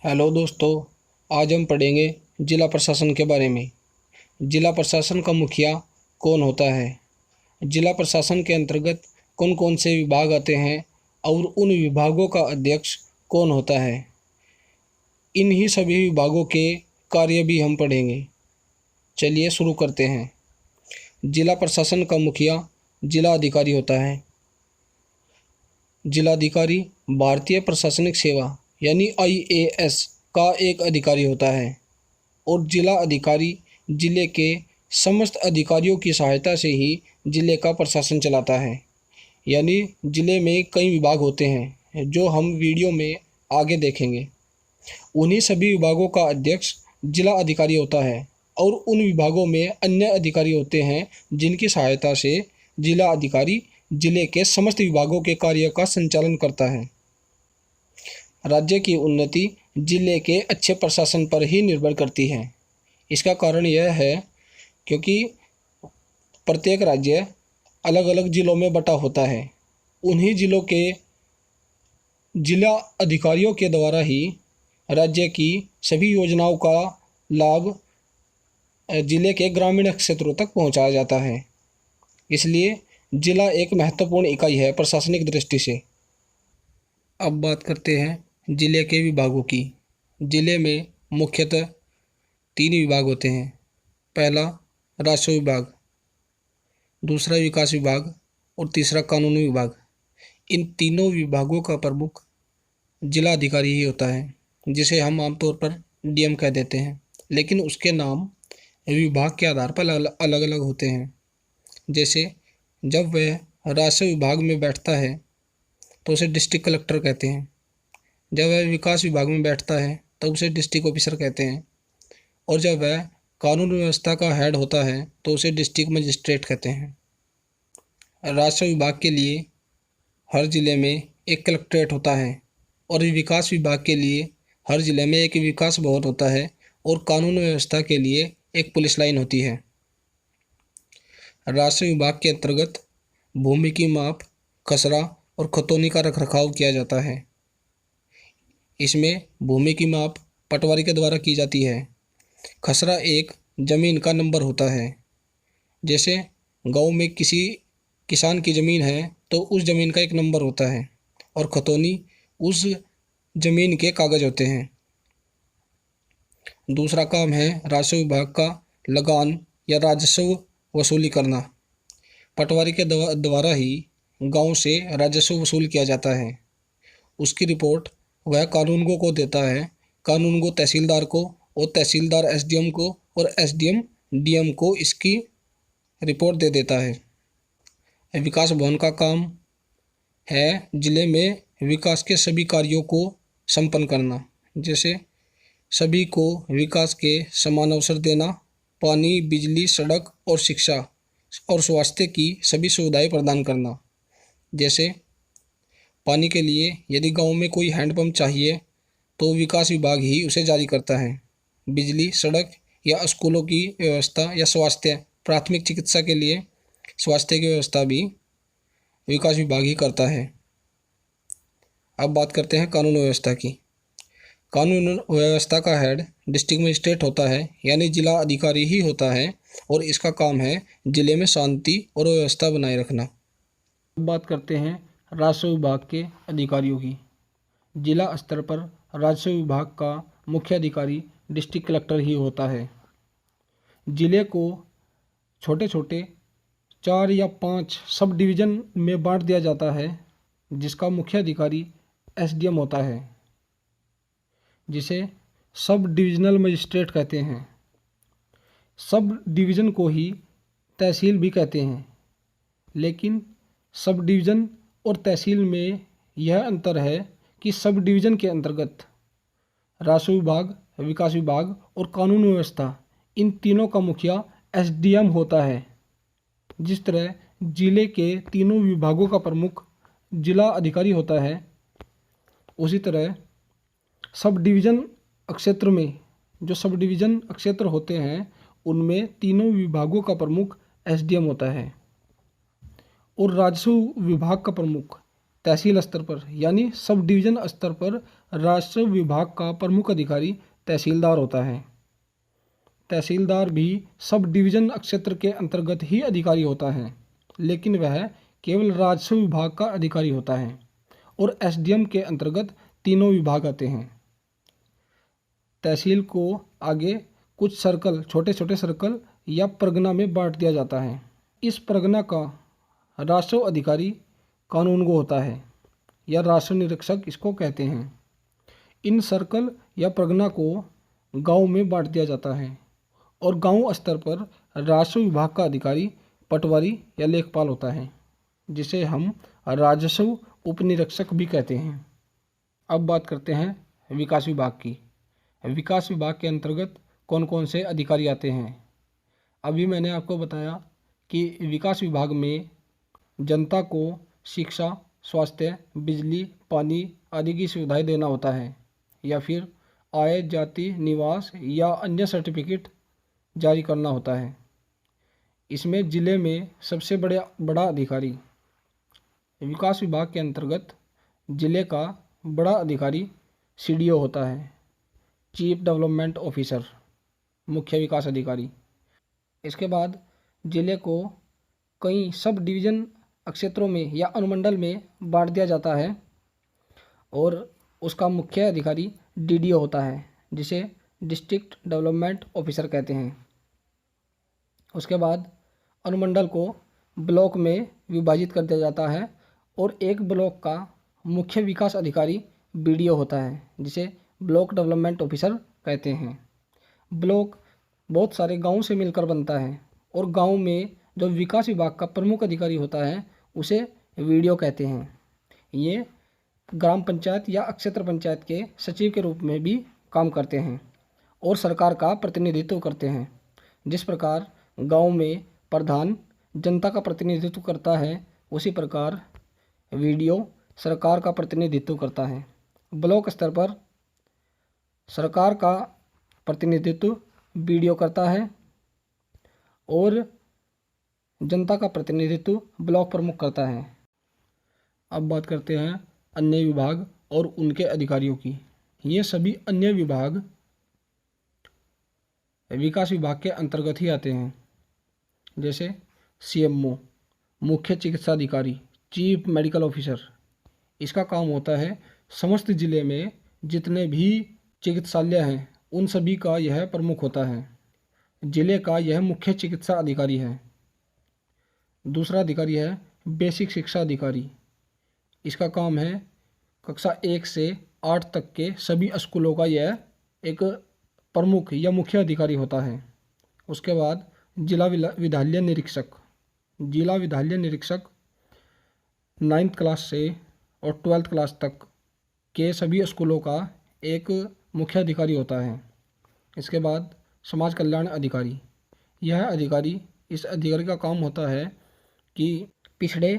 Hello दोस्तों, आज हम पढ़ेंगे जिला प्रशासन के बारे में। जिला प्रशासन का मुखिया कौन होता है, जिला प्रशासन के अंतर्गत कौन कौन से विभाग आते हैं और उन विभागों का अध्यक्ष कौन होता है, इन्हीं सभी विभागों के कार्य भी हम पढ़ेंगे। चलिए शुरू करते हैं। जिला प्रशासन का मुखिया जिला अधिकारी होता है। जिलाधिकारी भारतीय प्रशासनिक सेवा यानी IAS का एक अधिकारी होता है और जिला अधिकारी जिले के समस्त अधिकारियों की सहायता से ही जिले का प्रशासन चलाता है। यानी जिले में कई विभाग होते हैं जो हम वीडियो में आगे देखेंगे। उन्हीं सभी विभागों का अध्यक्ष जिला अधिकारी होता है और उन विभागों में अन्य अधिकारी होते हैं जिनकी सहायता से जिला अधिकारी जिले के समस्त विभागों के कार्य का संचालन करता है। राज्य की उन्नति जिले के अच्छे प्रशासन पर ही निर्भर करती है। इसका कारण यह है क्योंकि प्रत्येक राज्य अलग अलग जिलों में बटा होता है। उन्हीं जिलों के जिला अधिकारियों के द्वारा ही राज्य की सभी योजनाओं का लाभ जिले के ग्रामीण क्षेत्रों तक पहुंचाया जाता है। इसलिए जिला एक महत्वपूर्ण इकाई है प्रशासनिक दृष्टि से। अब बात करते हैं जिले के विभागों की। जिले में मुख्यतः 3 विभाग होते हैं। पहला राजस्व विभाग, दूसरा विकास विभाग और तीसरा कानूनी विभाग। इन तीनों विभागों का प्रमुख जिला अधिकारी ही होता है, जिसे हम आमतौर पर DM कह देते हैं, लेकिन उसके नाम विभाग के आधार पर अलग अलग होते हैं। जैसे जब वह राजस्व विभाग में बैठता है तो उसे डिस्ट्रिक्ट कलेक्टर कहते हैं। जब वह विकास विभाग में बैठता है तो उसे डिस्ट्रिक्ट ऑफिसर कहते हैं। और जब वह कानून व्यवस्था का हेड होता है तो उसे डिस्ट्रिक्ट मजिस्ट्रेट कहते हैं। राजस्व विभाग के लिए हर जिले में एक कलेक्ट्रेट होता है और विकास विभाग के लिए हर जिले में एक विकास भवन होता है और कानून व्यवस्था के लिए एक पुलिस लाइन होती है। राजस्व विभाग के अंतर्गत भूमि की माप, खसरा और खतौनी का रखरखाव किया जाता है। इसमें भूमि की माप पटवारी के द्वारा की जाती है। खसरा एक जमीन का नंबर होता है। जैसे गांव में किसी किसान की ज़मीन है तो उस ज़मीन का एक नंबर होता है और खतौनी उस ज़मीन के कागज़ होते हैं। दूसरा काम है राजस्व विभाग का लगान या राजस्व वसूली करना। पटवारी के द्वारा ही गांव से राजस्व वसूल किया जाता है। उसकी रिपोर्ट वह कानूनगो को देता है। कानूनगो तहसीलदार को और तहसीलदार SDM को और SDM DM को इसकी रिपोर्ट दे देता है। विकास भवन का काम है जिले में विकास के सभी कार्यों को संपन्न करना। जैसे सभी को विकास के समान अवसर देना, पानी, बिजली, सड़क और शिक्षा और स्वास्थ्य की सभी सुविधाएं प्रदान करना। जैसे पानी के लिए यदि गांव में कोई हैंडपंप चाहिए तो विकास विभाग ही उसे जारी करता है। बिजली, सड़क या स्कूलों की व्यवस्था या स्वास्थ्य, प्राथमिक चिकित्सा के लिए स्वास्थ्य की व्यवस्था भी विकास विभाग ही करता है। अब बात करते हैं कानून व्यवस्था की। कानून व्यवस्था का हेड डिस्ट्रिक्ट मजिस्ट्रेट होता है, यानी जिला अधिकारी ही होता है और इसका काम है जिले में शांति और व्यवस्था बनाए रखना। अब बात करते हैं राजस्व विभाग के अधिकारियों की। जिला स्तर पर राजस्व विभाग का मुख्य अधिकारी डिस्ट्रिक्ट कलेक्टर ही होता है। जिले को छोटे छोटे 4 या 5 सब डिवीज़न में बांट दिया जाता है, जिसका मुख्य अधिकारी SDM होता है, जिसे सब डिविजनल मजिस्ट्रेट कहते हैं। सब डिवीज़न को ही तहसील भी कहते हैं, लेकिन सब डिवीज़न और तहसील में यह अंतर है कि सब डिवीज़न के अंतर्गत राजस्व विभाग, विकास विभाग और कानून व्यवस्था, इन तीनों का मुखिया SDM होता है। जिस तरह जिले के तीनों विभागों का प्रमुख जिला अधिकारी होता है, उसी तरह सब डिवीज़न क्षेत्र में जो सब डिवीज़न क्षेत्र होते हैं उनमें तीनों विभागों का प्रमुख SDM होता है और राजस्व विभाग का प्रमुख तहसील स्तर पर यानी सब डिवीज़न स्तर पर राजस्व विभाग का प्रमुख अधिकारी तहसीलदार होता है। तहसीलदार भी सब डिवीज़न क्षेत्र के अंतर्गत ही अधिकारी होता है, लेकिन वह केवल राजस्व विभाग का अधिकारी होता है और एसडीएम के अंतर्गत तीनों विभाग आते हैं। तहसील को आगे कुछ सर्कल, छोटे छोटे सर्कल या परगना में बांट दिया जाता है। इस परगना का राजस्व अधिकारी कानूनगो होता है या राजस्व निरीक्षक इसको कहते हैं। इन सर्कल या परगना को गांव में बांट दिया जाता है और गांव स्तर पर राजस्व विभाग का अधिकारी पटवारी या लेखपाल होता है, जिसे हम राजस्व उपनिरीक्षक भी कहते हैं। अब बात करते हैं विकास विभाग की। विकास विभाग के अंतर्गत कौन कौन से अधिकारी आते हैं। अभी मैंने आपको बताया कि विकास विभाग में जनता को शिक्षा, स्वास्थ्य, बिजली, पानी आदि की सुविधाएं देना होता है या फिर आय, जाति, निवास या अन्य सर्टिफिकेट जारी करना होता है। इसमें जिले में सबसे बड़ा अधिकारी, विकास विभाग के अंतर्गत जिले का बड़ा अधिकारी सीडीओ होता है, चीफ डेवलपमेंट ऑफिसर, मुख्य विकास अधिकारी। इसके बाद जिले को कई सब डिवीज़न क्षेत्रों में या अनुमंडल में बांट दिया जाता है और उसका मुख्य अधिकारी डीडीओ होता है, जिसे डिस्ट्रिक्ट डेवलपमेंट ऑफिसर कहते हैं। उसके बाद अनुमंडल को ब्लॉक में विभाजित कर दिया जाता है और एक ब्लॉक का मुख्य विकास अधिकारी बीडीओ होता है, जिसे ब्लॉक डेवलपमेंट ऑफिसर कहते हैं। ब्लॉक बहुत सारे गांव से मिलकर बनता है और गांव में जो विकास विभाग का प्रमुख अधिकारी होता है उसे वीडीओ कहते हैं। ये ग्राम पंचायत या क्षेत्र पंचायत के सचिव के रूप में भी काम करते हैं और सरकार का प्रतिनिधित्व करते हैं। जिस प्रकार गांव में प्रधान जनता का प्रतिनिधित्व करता है, उसी प्रकार वीडीओ सरकार का प्रतिनिधित्व करता है। ब्लॉक स्तर पर सरकार का प्रतिनिधित्व वीडीओ करता है और जनता का प्रतिनिधित्व ब्लॉक प्रमुख करता है। अब बात करते हैं अन्य विभाग और उनके अधिकारियों की। ये सभी अन्य विभाग विकास विभाग के अंतर्गत ही आते हैं, जैसे सीएमओ, मुख्य चिकित्सा अधिकारी, चीफ मेडिकल ऑफिसर। इसका काम होता है समस्त जिले में जितने भी चिकित्सालय हैं उन सभी का यह प्रमुख होता है। जिले का यह मुख्य चिकित्सा अधिकारी है। दूसरा अधिकारी है बेसिक शिक्षा अधिकारी। इसका काम है कक्षा 1 से 8 तक के सभी स्कूलों का यह एक प्रमुख या मुख्य अधिकारी होता है। उसके बाद जिला विद्यालय निरीक्षक। जिला विद्यालय निरीक्षक 9th क्लास से और 12th क्लास तक के सभी स्कूलों का एक मुख्य अधिकारी होता है। इसके बाद समाज कल्याण अधिकारी। यह अधिकारी, इस अधिकारी का काम होता है कि पिछड़े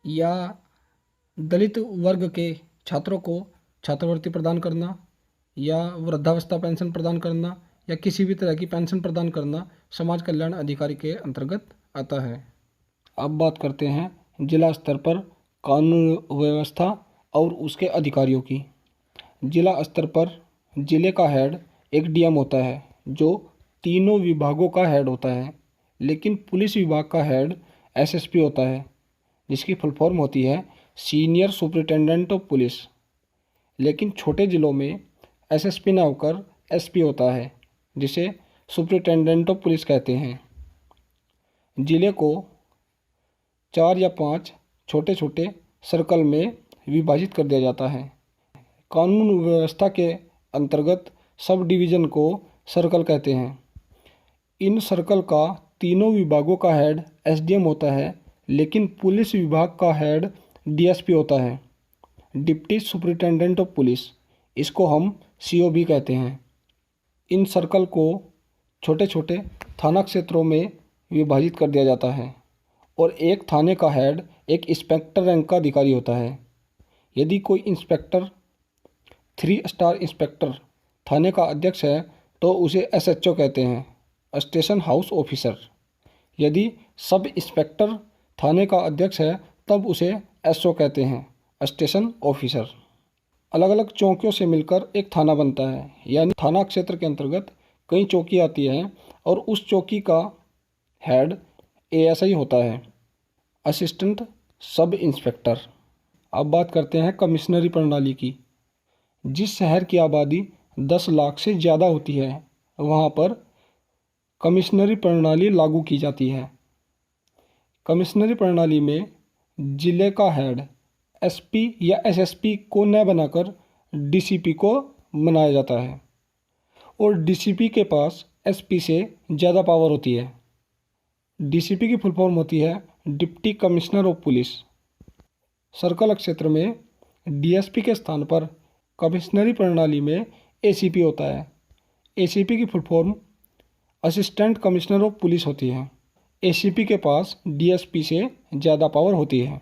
या दलित वर्ग के छात्रों को छात्रवृत्ति प्रदान करना या वृद्धावस्था पेंशन प्रदान करना या किसी भी तरह की पेंशन प्रदान करना समाज कल्याण अधिकारी के अंतर्गत आता है। अब बात करते हैं जिला स्तर पर कानून व्यवस्था और उसके अधिकारियों की। जिला स्तर पर जिले का हेड एक डीएम होता है जो तीनों विभागों का हेड होता है, लेकिन पुलिस विभाग का हेड एसएसपी होता है, जिसकी फुल फॉर्म होती है सीनियर सुपरिटेंडेंट ऑफ पुलिस। लेकिन छोटे ज़िलों में एसएसपी ना होकर एसपी होता है, जिसे सुपरिटेंडेंट ऑफ पुलिस कहते हैं। ज़िले को 4 या 5 छोटे छोटे सर्कल में विभाजित कर दिया जाता है। कानून व्यवस्था के अंतर्गत सब डिवीज़न को सर्कल कहते हैं। इन सर्कल का तीनों विभागों का हेड एसडीएम होता है, लेकिन पुलिस विभाग का हेड डीएसपी होता है, डिप्टी सुपरिटेंडेंट ऑफ पुलिस। इसको हम सीओ भी कहते हैं। इन सर्कल को छोटे छोटे थाना क्षेत्रों में विभाजित कर दिया जाता है और एक थाने का हेड एक इंस्पेक्टर रैंक का अधिकारी होता है। यदि कोई इंस्पेक्टर 3 स्टार इंस्पेक्टर थाने का अध्यक्ष है तो उसे एसएचओ कहते हैं, स्टेशन हाउस ऑफिसर। यदि सब इंस्पेक्टर थाने का अध्यक्ष है तब उसे एसओ कहते हैं, स्टेशन ऑफिसर। अलग अलग चौकियों से मिलकर एक थाना बनता है, यानी थाना क्षेत्र के अंतर्गत कई चौकी आती हैं और उस चौकी का हेड एएसआई होता है, असिस्टेंट सब इंस्पेक्टर। अब बात करते हैं कमिश्नरी प्रणाली की। जिस शहर की आबादी 10 लाख से ज़्यादा होती है वहाँ पर कमिश्नरी प्रणाली लागू की जाती है। कमिश्नरी प्रणाली में जिले का हेड एसपी या एसएसपी को न बनाकर डीसीपी को बनाया जाता है और डीसीपी के पास एसपी से ज़्यादा पावर होती है। डीसीपी की फुल फॉर्म होती है deputy commissioner of police. Circle क्षेत्र में डीएसपी के स्थान पर कमिश्नरी प्रणाली में एसीपी होता है। एसीपी की full form assistant commissioner of police होती है। एसीपी के पास डीएसपी से ज़्यादा पावर होती है।